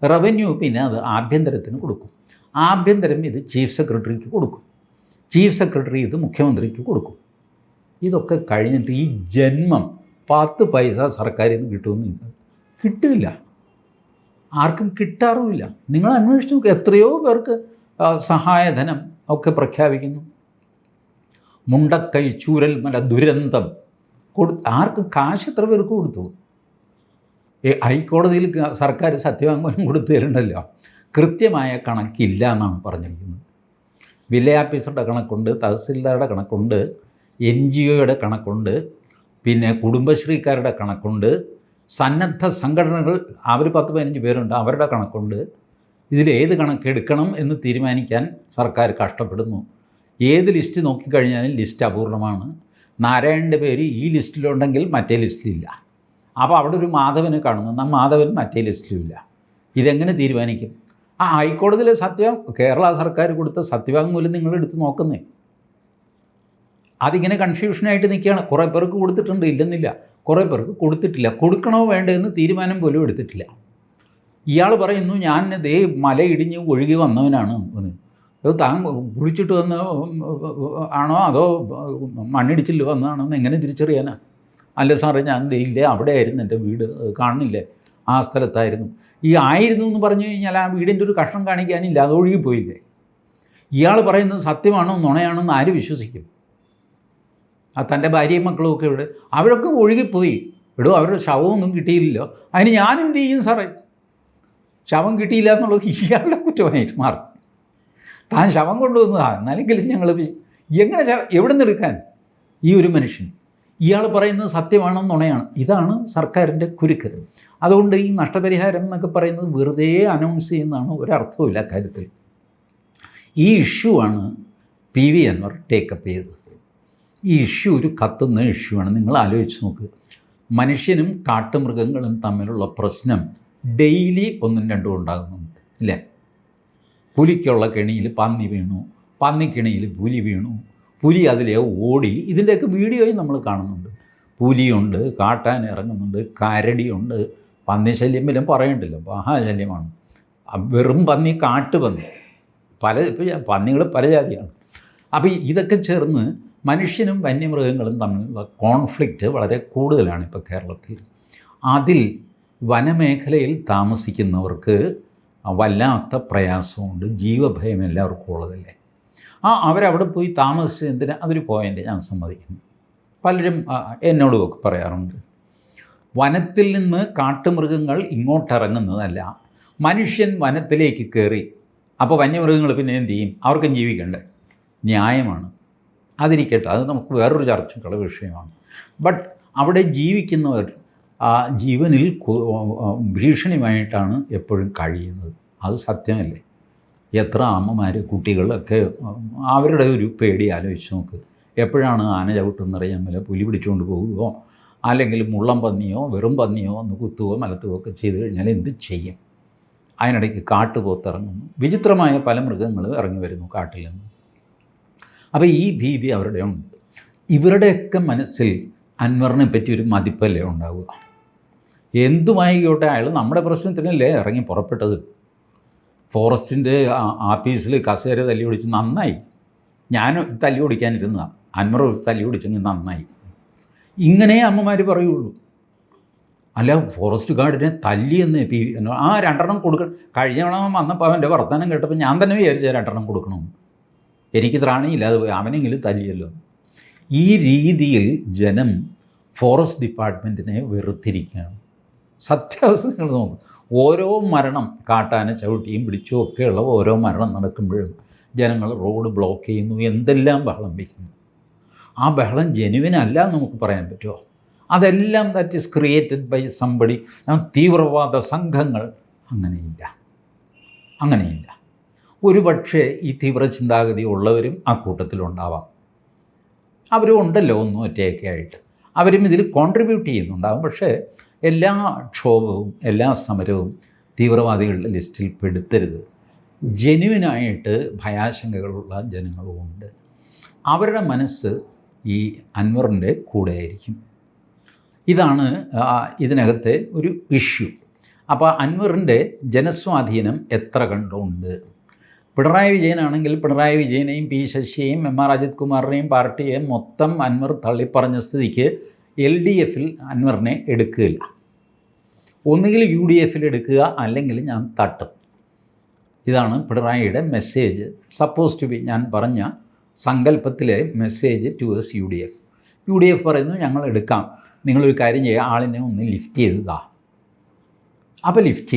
റവന്യൂ പിന്നെ അത് ആഭ്യന്തരത്തിന് കൊടുക്കും. ആഭ്യന്തരം ഇത് ചീഫ് സെക്രട്ടറിക്ക് കൊടുക്കും. ചീഫ് സെക്രട്ടറി ഇത് മുഖ്യമന്ത്രിക്ക് കൊടുക്കും. ഇതൊക്കെ കഴിഞ്ഞിട്ട് ഈ ജന്മം 10 പൈസ സർക്കാരിൽ നിന്ന് കിട്ടുമെന്ന് കിട്ടില്ല, ആർക്കും കിട്ടാറുമില്ല. നിങ്ങൾ അന്വേഷിച്ച് നോക്കുക, എത്രയോ പേർക്ക് സഹായധനം ഒക്കെ പ്രഖ്യാപിക്കുന്നു. മുണ്ടക്കൈ ചൂരൽമല ദുരന്തം ആർക്കും കാശ് എത്ര പേർക്ക് കൊടുത്തു? ഹൈക്കോടതിയിൽ സർക്കാർ സത്യവാങ്മൂലം കൊടുത്തു തരുന്നുണ്ടല്ലോ, കൃത്യമായ കണക്കില്ല എന്നാണ് പറഞ്ഞിരിക്കുന്നത്. വില്ലേജ് ഓഫീസറുടെ കണക്കുണ്ട്, തഹസിൽദാരുടെ കണക്കുണ്ട്, NGOയുടെ കണക്കുണ്ട്, പിന്നെ കുടുംബശ്രീക്കാരുടെ കണക്കുണ്ട്, സന്നദ്ധ സംഘടനകൾ അവർ 10-15 പേരുണ്ട്, അവരുടെ കണക്കുണ്ട്. ഇതിലേത് കണക്കെടുക്കണം എന്ന് തീരുമാനിക്കാൻ സർക്കാർ കഷ്ടപ്പെടുന്നു. ഏത് ലിസ്റ്റ് നോക്കിക്കഴിഞ്ഞാലും ലിസ്റ്റ് അപൂർണമാണ്. നാരായണൻ്റെ പേര് ഈ ലിസ്റ്റിലുണ്ടെങ്കിൽ മറ്റേ ലിസ്റ്റിലില്ല. അപ്പോൾ അവിടെ ഒരു മാധവനെ കാണുന്നു, എന്നാൽ മാധവൻ മറ്റേ ലിസ്റ്റിലുമില്ല. ഇതെങ്ങനെ തീരുമാനിക്കും? ഹൈക്കോടതിയിലെ കേരള സർക്കാർ കൊടുത്ത സത്യവാങ്മൂലം നിങ്ങളെടുത്ത് നോക്കുന്നേ, അതിങ്ങനെ കൺഫ്യൂഷനായിട്ട് നിൽക്കുകയാണ്. കുറേ പേർക്ക് കൊടുത്തിട്ടുണ്ട്, ഇല്ലെന്നില്ല, കുറേ പേർക്ക് കൊടുത്തിട്ടില്ല. കൊടുക്കണോ വേണ്ടതെന്ന് തീരുമാനം പോലും എടുത്തിട്ടില്ല. ഇയാൾ പറയുന്നു ഞാൻ ദേ മല ഇടിഞ്ഞ് ഒഴുകി വന്നവനാണ്. അത് താൻ കുഴിച്ചിട്ട് വന്ന ആണോ അതോ മണ്ണിടിച്ചിൽ വന്നതാണോ എന്ന് എങ്ങനെ തിരിച്ചറിയാനാ? അല്ല സാറേ, ഞാൻ ഇല്ല, അവിടെ ആയിരുന്നു എൻ്റെ വീട്, കാണുന്നില്ലേ, ആ സ്ഥലത്തായിരുന്നു. ഈ ആയിരുന്നു എന്ന് പറഞ്ഞു കഴിഞ്ഞാൽ ആ വീടിൻ്റെ ഒരു കഷ്ണം കാണിക്കാനില്ല, അത് ഒഴുകിപ്പോയില്ലേ. ഇയാൾ പറയുന്നത് സത്യമാണോ നുണയാണോ എന്ന് ആര് വിശ്വസിക്കും? തൻ്റെ ഭാര്യയും മക്കളും ഒക്കെ ഇവിടെ, അവരൊക്കെ ഒഴുകിപ്പോയി. അവരുടെ ശവമൊന്നും കിട്ടിയില്ലല്ലോ, അതിന് ഞാനെന്ത് ചെയ്യും സാറേ? ശവം കിട്ടിയില്ല എന്നുള്ളത് ഇയാളുടെ കുറ്റമായിട്ട് മാറും. താൻ ശവം കൊണ്ടുവന്നതാണ്, എന്നാലെങ്കിലും ഞങ്ങൾ എങ്ങനെ എവിടെ നിന്ന് എടുക്കാൻ ഈ ഒരു മനുഷ്യൻ? ഇയാൾ പറയുന്നത് സത്യമാണോ നുണയാണ്? ഇതാണ് സർക്കാരിൻ്റെ കുരുക്ക്. അതുകൊണ്ട് ഈ നഷ്ടപരിഹാരം എന്നൊക്കെ പറയുന്നത് വെറുതെ അനൗൺസ് ചെയ്യുന്നതാണ്, ഒരർത്ഥവുമില്ല കാര്യത്തിൽ. ഈ ഇഷ്യൂ ആണ് PV അൻവർ ടേക്കപ്പ് ചെയ്തത്. ഈ ഇഷ്യൂ ഒരു കത്തുന്ന ഇഷ്യൂ ആണ്. നിങ്ങൾ ആലോചിച്ച് നോക്ക്, മനുഷ്യനും കാട്ടുമൃഗങ്ങളും തമ്മിലുള്ള പ്രശ്നം ഡെയിലി 1-2 ഉണ്ടാകുന്നുണ്ട് ഇല്ലേ? പുലിക്കുള്ള കെണിയിൽ പന്നി വീണു, പന്നിക്കിണിയിൽ പുലി വീണു, പുലി അതിലെ ഓടി. ഇതിൻ്റെയൊക്കെ വീഡിയോയും നമ്മൾ കാണുന്നുണ്ട്. പുലിയുണ്ട്, കാട്ടാൻ ഇറങ്ങുന്നുണ്ട്, കരടിയുണ്ട്, പന്നിശല്യം വല്ലതും പറയണ്ടല്ലോ, മഹാശല്യമാണ്. വെറും പന്നി, കാട്ടുപന്നി, പന്നികൾ പല ജാതിയാണ്. അപ്പോൾ ഇതൊക്കെ ചേർന്ന് മനുഷ്യനും വന്യമൃഗങ്ങളും തമ്മിലുള്ള കോൺഫ്ലിക്റ്റ് വളരെ കൂടുതലാണ് ഇപ്പോൾ കേരളത്തിൽ. അതിൽ വനമേഖലയിൽ താമസിക്കുന്നവർക്ക് വല്ലാത്ത പ്രയാസമുണ്ട്, ജീവഭയം എല്ലാവർക്കും ഉള്ളതല്ലേ. അവരവിടെ പോയി താമസിച്ചതിന് അതൊരു പോയിൻ്റ് ഞാൻ സമ്മതിക്കുന്നു. പലരും എന്നോടുമൊക്കെ പറയാറുണ്ട്, വനത്തിൽ നിന്ന് കാട്ടുമൃഗങ്ങൾ ഇങ്ങോട്ടിറങ്ങുന്നതല്ല, മനുഷ്യൻ വനത്തിലേക്ക് കയറി, അപ്പോൾ വന്യമൃഗങ്ങൾ പിന്നെ എന്ത് ചെയ്യും? അവർക്കും ജീവിക്കണ്ടേ? ന്യായമാണ്, അതിരിക്കട്ടെ, അത് നമുക്ക് വേറൊരു ചർച്ചയ്ക്കുള്ള വിഷയമാണ്. ബട്ട് അവിടെ ജീവിക്കുന്നവർ ജീവനിൽ ഭീഷണിയുമായിട്ടാണ് എപ്പോഴും കഴിയുന്നത്. അത് സത്യമല്ലേ? എത്ര അമ്മമാർ, കുട്ടികളൊക്കെ അവരുടെ ഒരു പേടി ആലോചിച്ച് നോക്ക്. എപ്പോഴാണ് ആന ചവിട്ടുന്നറിയാൻ മേലെ പുലി പിടിച്ചുകൊണ്ട് പോകുകയോ അല്ലെങ്കിൽ മുള്ളം പന്നിയോ വെറും പന്നിയോ ഒന്ന് കുത്തുകയോ മലത്തുകയോ ഒക്കെ ചെയ്ത് കഴിഞ്ഞാൽ എന്ത് ചെയ്യും? അതിനിടയ്ക്ക് കാട്ടുപോത്തിറങ്ങുന്നു, വിചിത്രമായ പല മൃഗങ്ങളും ഇറങ്ങി വരുന്നു കാട്ടിൽ നിന്ന്. അപ്പോൾ ഈ ഭീതി അവരുടെ ഉണ്ട്. ഇവരുടെയൊക്കെ മനസ്സിൽ അൻവറിനെ പറ്റി ഒരു മതിപ്പല്ലേ ഉണ്ടാവുക? എന്തുമായിക്കോട്ടെ, അയാൾ നമ്മുടെ പ്രശ്നത്തിനല്ലേ ഇറങ്ങി പുറപ്പെട്ടത്. ഫോറസ്റ്റിൻ്റെ ആഫീസിൽ കസേര തല്ലി ഓടിച്ച് നന്നായി. ഞാൻ തല്ലി ഓടിക്കാനിരുന്നതാണ്, അൻവർ തല്ലി ഓടിച്ചെങ്കിൽ നന്നായി. ഇങ്ങനെ അമ്മമാർ പറയുള്ളൂ. അല്ല, ഫോറസ്റ്റ് ഗാർഡിനെ തല്ലിയെന്ന് ആ 2 കൊടുക്കണം. കഴിഞ്ഞ തവണ വന്നപ്പോൾ അവൻ്റെ വർത്തമാനം കേട്ടപ്പോൾ ഞാൻ തന്നെ വിചാരിച്ച 2 കൊടുക്കണമെന്ന്. എനിക്ക് ത്രാണിയില്ലാതെ പോയി, അവനെങ്കിലും തല്ലിയല്ലോ. ഈ രീതിയിൽ ജനം ഫോറസ്റ്റ് ഡിപ്പാർട്ട്മെൻറ്റിനെ വെറുത്തിരിക്കുകയാണ്. സത്യാവസ്ഥ നിങ്ങൾ നോക്കും. ഓരോ മരണം, കാട്ടാന ചവിട്ടിയും പിടിച്ചും ഒക്കെയുള്ള ഓരോ മരണം നടക്കുമ്പോഴും ജനങ്ങൾ റോഡ് ബ്ലോക്ക് ചെയ്യുന്നു, എന്തെല്ലാം ബഹളം വയ്ക്കുന്നു. ആ ബഹളം ജെനുവിനല്ല എന്ന് നമുക്ക് പറയാൻ പറ്റുമോ? അതെല്ലാം that is created by somebody. തീവ്രവാദ സംഘങ്ങൾ, അങ്ങനെയില്ല. ഒരു പക്ഷേ ഈ തീവ്ര ചിന്താഗതി ഉള്ളവരും ആ കൂട്ടത്തിലുണ്ടാവാം. അവരും ഉണ്ടല്ലോ ഒന്നും ഒറ്റയൊക്കെ ആയിട്ട്, അവരും ഇതിൽ കോൺട്രിബ്യൂട്ട് ചെയ്യുന്നുണ്ടാകും. പക്ഷേ എല്ലാ ക്ഷോഭവും എല്ലാ സമരവും തീവ്രവാദികളുടെ ലിസ്റ്റിൽ പെടുത്തരുത്. ജെനുവിനായിട്ട് ഭയാശങ്കകളുള്ള ജനങ്ങളുമുണ്ട്. അവരുടെ മനസ്സ് ഈ അൻവറിൻ്റെ കൂടെയായിരിക്കും. ഇതാണ് ഇതിനകത്തെ ഒരു ഇഷ്യൂ. അപ്പോൾ അൻവറിൻ്റെ ജനസ്വാധീനം എത്ര കണ്ടുണ്ട്? പിണറായി വിജയനാണെങ്കിൽ പിണറായി വിജയനെയും പി ശശിയെയും എം ആർ അജിത് കുമാറിനെയും പാർട്ടിയെയും മൊത്തം അൻവർ തള്ളിപ്പറഞ്ഞ സ്ഥിതിക്ക് LDFിൽ അൻവറിനെ എടുക്കുകയില്ല. ഒന്നുകിൽ UDFിൽ എടുക്കുക, അല്ലെങ്കിൽ ഞാൻ തട്ടും. ഇതാണ് പിണറായിയുടെ മെസ്സേജ്. സപ്പോസ് ടു ബി, ഞാൻ പറഞ്ഞ സങ്കല്പത്തിലെ മെസ്സേജ് ടുവേഴ്സ് UDF പറയുന്നു ഞങ്ങൾ എടുക്കാം, നിങ്ങളൊരു കാര്യം ചെയ്യുക, ആളിനെ ഒന്ന് ലിഫ്റ്റ് ചെയ്തതാ. അപ്പോൾ ലിഫ്റ്റ്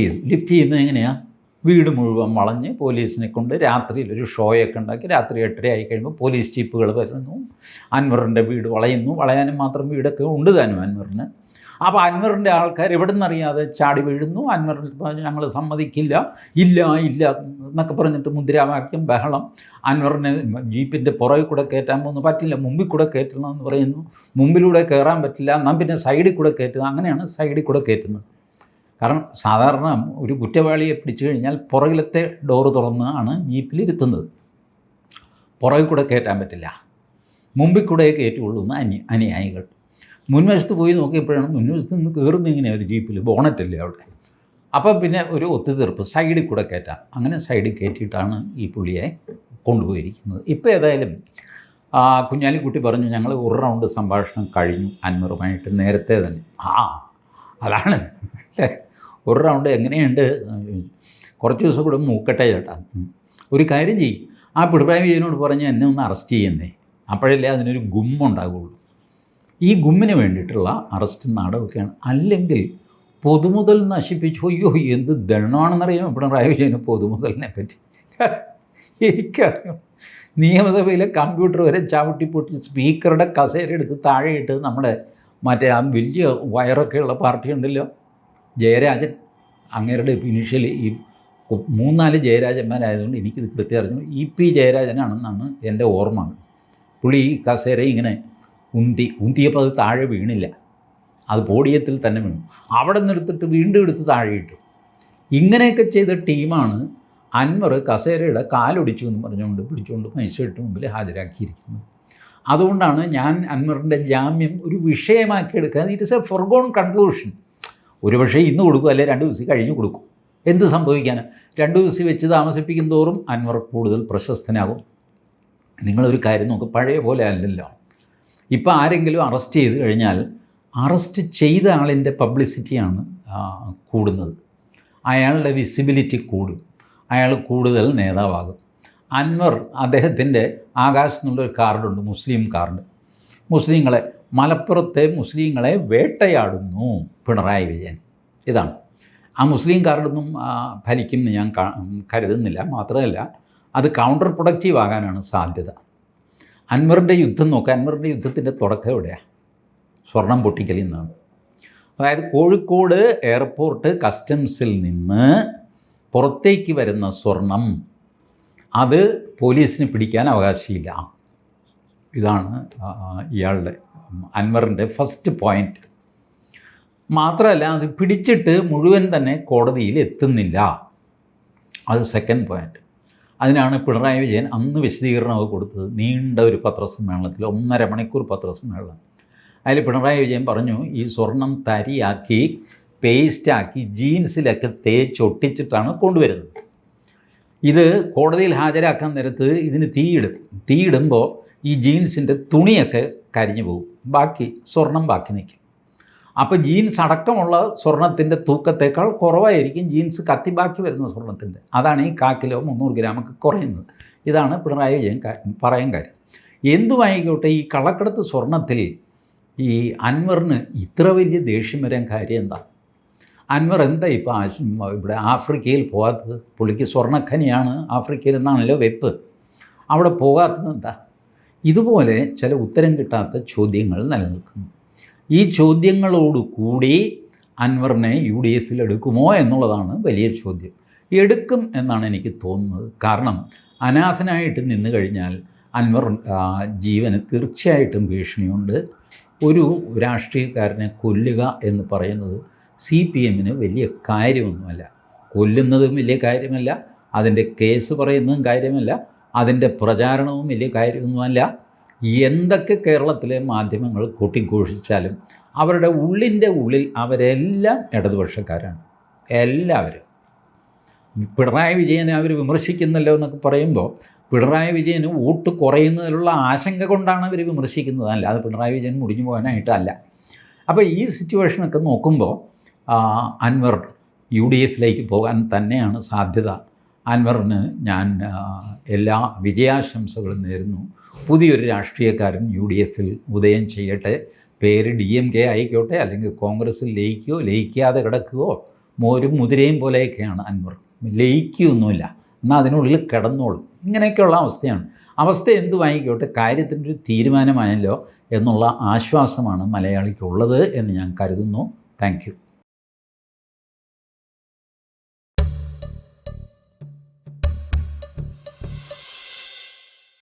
ചെയ്യുന്നത് എങ്ങനെയാണ്? വീട് മുഴുവൻ വളഞ്ഞ് പോലീസിനെ കൊണ്ട് രാത്രിയിൽ ഒരു ഷോയൊക്കെ ഉണ്ടാക്കി രാത്രി 8:30 ആയി കഴിയുമ്പോൾ പോലീസ് ജീപ്പുകൾ വരുന്നു, അൻവറിൻ്റെ വീട് വളയുന്നു. വളയാനും മാത്രം വീടൊക്കെ ഉണ്ട് താനും അൻവറിന്. അപ്പോൾ അൻവറിൻ്റെ ആൾക്കാർ എവിടെ നിന്നറിയാതെ ചാടി വീഴുന്നു. അൻവർ ഞങ്ങൾ സമ്മതിക്കില്ല, ഇല്ല എന്നൊക്കെ പറഞ്ഞിട്ട് മുദ്രാവാക്യം, ബഹളം. അൻവറിനെ ജീപ്പിൻ്റെ പുറകിൽ കൂടെ കയറ്റാൻ പോകുന്നു, പറ്റില്ല, മുമ്പിൽ കൂടെ കയറ്റണമെന്ന് പറയുന്നു. മുമ്പിലൂടെ കയറാൻ പറ്റില്ല, എന്നാൽ പിന്നെ സൈഡിൽ കൂടെ കയറ്റുക. അങ്ങനെയാണ് സൈഡിൽ കൂടെ കയറ്റുന്നത്. കാരണം സാധാരണ ഒരു കുറ്റവാളിയെ പിടിച്ചു കഴിഞ്ഞാൽ പുറകിലത്തെ ഡോറ് തുറന്നാണ് ജീപ്പിലിരുത്തുന്നത്. പുറകിൽ കൂടെ കയറ്റാൻ പറ്റില്ല, മുമ്പിൽ കൂടെ കയറ്റുള്ളൂ എന്ന് അനുയായികൾ. മുൻവശത്ത് പോയി നോക്കിയപ്പോഴാണ് മുൻവശത്ത് നിന്ന് കയറുന്ന ഇങ്ങനെ ഒരു ജീപ്പിൽ, ബോണറ്റല്ലേ അവിടെ. അപ്പം പിന്നെ ഒരു ഒത്തുതീർപ്പ്, സൈഡിൽ കൂടെ കയറ്റാം. അങ്ങനെ സൈഡിൽ കയറ്റിയിട്ടാണ് ഈ പുള്ളിയെ കൊണ്ടുപോയിരിക്കുന്നത്. ഇപ്പോൾ ഏതായാലും കുഞ്ഞാലിക്കുട്ടി പറഞ്ഞു ഞങ്ങൾ ഒരു റൗണ്ട് സംഭാഷണം കഴിഞ്ഞു അൻവറുമായിട്ട് നേരത്തെ തന്നെ. അതാണ് അല്ലേ, ഒരു റൗണ്ട് എങ്ങനെയുണ്ട്, കുറച്ച് ദിവസം കൂടെ മൂക്കട്ടെ ചേട്ടാ. ഒരു കാര്യം ചെയ്യും, ആ പിണറായി വിജയനോട് പറഞ്ഞ് എന്നെ ഒന്ന് അറസ്റ്റ് ചെയ്യുന്നേ, അപ്പോഴല്ലേ അതിനൊരു ഗുമ്മുണ്ടാകുള്ളൂ. ഈ ഗുമ്മിന് വേണ്ടിയിട്ടുള്ള അറസ്റ്റ് നാടകമൊക്കെയാണ്. അല്ലെങ്കിൽ പൊതുമുതൽ നശിപ്പിച്ചു, അയ്യോ എന്ത് ദണ്ണമാണെന്നറിയാമോ പിണറായി വിജയന് പൊതുമുതലിനെ പറ്റി. എനിക്കറിയാം, നിയമസഭയിലെ കമ്പ്യൂട്ടർ വരെ ചവിട്ടിപ്പൊട്ടി സ്പീക്കറുടെ കസേര എടുത്ത് താഴെയിട്ട് നമ്മുടെ മറ്റേ ആ വലിയ വയറൊക്കെയുള്ള പാർട്ടി ഉണ്ടല്ലോ, ജയരാജൻ, അങ്ങേരുടെ ഇനീഷ്യലി ഈ 3-4 ജയരാജന്മാരായതുകൊണ്ട് എനിക്കിത് കൃത്യം അറിഞ്ഞു. EP ജയരാജനാണെന്നാണ് എൻ്റെ ഓർമ്മ. പുള്ളി ഈ കസേര ഇങ്ങനെ ഉന്തിയപ്പോൾ അത് താഴെ വീണില്ല, അത് പോഡിയത്തിൽ തന്നെ വീണു. അവിടെ നിന്നെടുത്തിട്ട് വീണ്ടും എടുത്ത് താഴെയിട്ടു. ഇങ്ങനെയൊക്കെ ചെയ്ത ടീമാണ് അൻവർ കസേരയുടെ കാലൊടിച്ചു എന്ന് പറഞ്ഞുകൊണ്ട് പിടിച്ചുകൊണ്ട് മജിസ്ട്രേറ്റ് മുമ്പിൽ ഹാജരാക്കിയിരിക്കുന്നത്. അതുകൊണ്ടാണ് ഞാൻ അൻവറിൻ്റെ ജാമ്യം ഒരു വിഷയമാക്കി എടുക്കുക. It is A forgone conclusion. ഒരു പക്ഷേ ഇന്ന് കൊടുക്കും, അല്ലെങ്കിൽ 2 ദിവസം കഴിഞ്ഞ് കൊടുക്കും. എന്ത് സംഭവിക്കാനാണ്? 2 ദിവസം വെച്ച് താമസിപ്പിക്കും തോറും അൻവർ കൂടുതൽ പ്രശസ്തനാകും. നിങ്ങളൊരു കാര്യം നോക്ക്, പഴയ പോലെ അല്ലല്ലോ. ഇപ്പോൾ ആരെങ്കിലും അറസ്റ്റ് ചെയ്ത് കഴിഞ്ഞാൽ അറസ്റ്റ് ചെയ്ത ആളിൻ്റെ പബ്ലിസിറ്റിയാണ് കൂടുന്നത്, അയാളുടെ വിസിബിലിറ്റി കൂടും, അയാൾ കൂടുതൽ നേതാവാകും. അൻവർ അദ്ദേഹത്തിൻ്റെ ആകാശത്ത് നിന്നുള്ളൊരു കാർഡുണ്ട്, മുസ്ലിം കാർഡ്. മുസ്ലിങ്ങളെ, മലപ്പുറത്തെ മുസ്ലിങ്ങളെ വേട്ടയാടുന്നു പിണറായി വിജയൻ. ഇതാണ് ആ മുസ്ലിം കാർഡൊന്നും ഫലിക്കുമെന്ന് ഞാൻ കരുതുന്നില്ല. മാത്രമല്ല അത് കൗണ്ടർ പ്രൊഡക്റ്റീവ് ആകാനാണ് സാധ്യത. അൻവറിൻ്റെ യുദ്ധം നോക്കുക, അൻവറിൻ്റെ യുദ്ധത്തിൻ്റെ തുടക്കം എവിടെയാണ്? സ്വർണം പൊട്ടിക്കലിൽ നിന്നാണ്. അതായത് കോഴിക്കോട് എയർപോർട്ട് കസ്റ്റംസിൽ നിന്ന് പുറത്തേക്ക് വരുന്ന സ്വർണം അത് പോലീസിന് പിടിക്കാൻ അവകാശമില്ല. ഇതാണ് ഇയാളുടെ അൻവറിൻ്റെ ഫസ്റ്റ് പോയിൻ്റ്. മാത്രമല്ല അത് പിടിച്ചിട്ട് മുഴുവൻ തന്നെ കോടതിയിൽ എത്തുന്നില്ല, അത് സെക്കൻഡ് പോയിൻ്റ്. അതിനാണ് പിണറായി വിജയൻ അന്ന് വിശദീകരണമൊക്കെ കൊടുത്തത്. നീണ്ട ഒരു പത്രസമ്മേളനത്തിൽ, 1.5 മണിക്കൂർ പത്രസമ്മേളനം. അതിൽ പിണറായി വിജയൻ പറഞ്ഞു ഈ സ്വർണം തരിയാക്കി പേസ്റ്റാക്കി ജീൻസിലൊക്കെ തേച്ചൊട്ടിച്ചിട്ടാണ് കൊണ്ടുവരുന്നത്. ഇത് കോടതിയിൽ ഹാജരാക്കാൻ നേരത്ത് ഇതിന് തീയിടുമ്പോൾ ഈ ജീൻസിൻ്റെ തുണിയൊക്കെ കരിഞ്ഞു പോകും, ബാക്കി സ്വർണം ബാക്കി നിൽക്കും. അപ്പോൾ ജീൻസ് അടക്കമുള്ള സ്വർണത്തിൻ്റെ തൂക്കത്തേക്കാൾ കുറവായിരിക്കും ജീൻസ് കത്തി ബാക്കി വരുന്ന സ്വർണത്തിൻ്റെ. അതാണ് ഈ 1/4 കിലോ 300 ഗ്രാമൊക്കെ കുറയുന്നത്. ഇതാണ് പിണറായി വിജയൻ പറയാൻ കാര്യം. എന്തുമായിക്കോട്ടെ, ഈ കള്ളക്കടത്ത് സ്വർണത്തിൽ ഈ അൻവറിന് ഇത്ര വലിയ ദേഷ്യം വരാൻ കാര്യം എന്താ? അൻവർ എന്താ ഇപ്പോൾ ഇവിടെ ആഫ്രിക്കയിൽ പോകാത്തത്? പുള്ളിക്ക് സ്വർണ്ണഖനിയാണ് ആഫ്രിക്കയിൽ എന്നാണല്ലോ വെപ്പ്. അവിടെ പോകാത്തത് എന്താ? ഇതുപോലെ ചില ഉത്തരം കിട്ടാത്ത ചോദ്യങ്ങൾ നിലനിൽക്കുന്നു. ഈ ചോദ്യങ്ങളോടുകൂടി അൻവറിനെ UDF എടുക്കുമോ എന്നുള്ളതാണ് വലിയ ചോദ്യം. എടുക്കും എന്നാണ് എനിക്ക് തോന്നുന്നത്. കാരണം അനാഥനായിട്ട് നിന്ന് കഴിഞ്ഞാൽ അൻവർ ജീവന് തീർച്ചയായിട്ടും ഭീഷണിയുണ്ട്. ഒരു രാഷ്ട്രീയക്കാരനെ കൊല്ലുക എന്ന് പറയുന്നത് CPMന് വലിയ കാര്യമൊന്നുമല്ല. കൊല്ലുന്നതും വലിയ കാര്യമല്ല, അതിൻ്റെ കേസ് പറയുന്നതും കാര്യമല്ല, അതിൻ്റെ പ്രചാരണവും വലിയ കാര്യമൊന്നുമല്ല. എന്തൊക്കെ കേരളത്തിലെ മാധ്യമങ്ങൾ കൊട്ടിഘോഷിച്ചാലും അവരുടെ ഉള്ളിൻ്റെ ഉള്ളിൽ അവരെല്ലാം ഇടതുപക്ഷക്കാരാണ്. എല്ലാവരും. പിണറായി വിജയനെ അവർ വിമർശിക്കുന്നല്ലോ എന്നൊക്കെ പറയുമ്പോൾ പിണറായി വിജയന് വോട്ട് കുറയുന്നതിലുള്ള ആശങ്ക കൊണ്ടാണ് അവർ വിമർശിക്കുന്നത്, അല്ലാതെ പിണറായി വിജയൻ മുടിഞ്ഞു പോകാനായിട്ടല്ല. അപ്പോൾ ഈ സിറ്റുവേഷനൊക്കെ നോക്കുമ്പോൾ അൻവർ UDFിലേക്ക് പോകാൻ തന്നെയാണ് സാധ്യത. അൻവറിന് ഞാൻ എല്ലാ വിജയാശംസകളും നേരുന്നു. പുതിയൊരു രാഷ്ട്രീയക്കാരൻ UDFിൽ ഉദയം ചെയ്യട്ടെ. പേര് DMK ആയിക്കോട്ടെ, അല്ലെങ്കിൽ കോൺഗ്രസ്സിൽ ലയിക്കുകയോ ലയിക്കാതെ കിടക്കുകയോ മോരും മുതിരയും പോലെയൊക്കെയാണ് അൻവർ. ലയിക്കുകയൊന്നുമില്ല, എന്നാൽ അതിനുള്ളിൽ കിടന്നോളും. ഇങ്ങനെയൊക്കെയുള്ള അവസ്ഥയാണ്. അവസ്ഥ എന്തുമായിക്കോട്ടെ, കാര്യത്തിൻ്റെ ഒരു തീരുമാനമായല്ലോ എന്നുള്ള ആശ്വാസമാണ് മലയാളിക്കുള്ളത് എന്ന് ഞാൻ കരുതുന്നു. Thank you.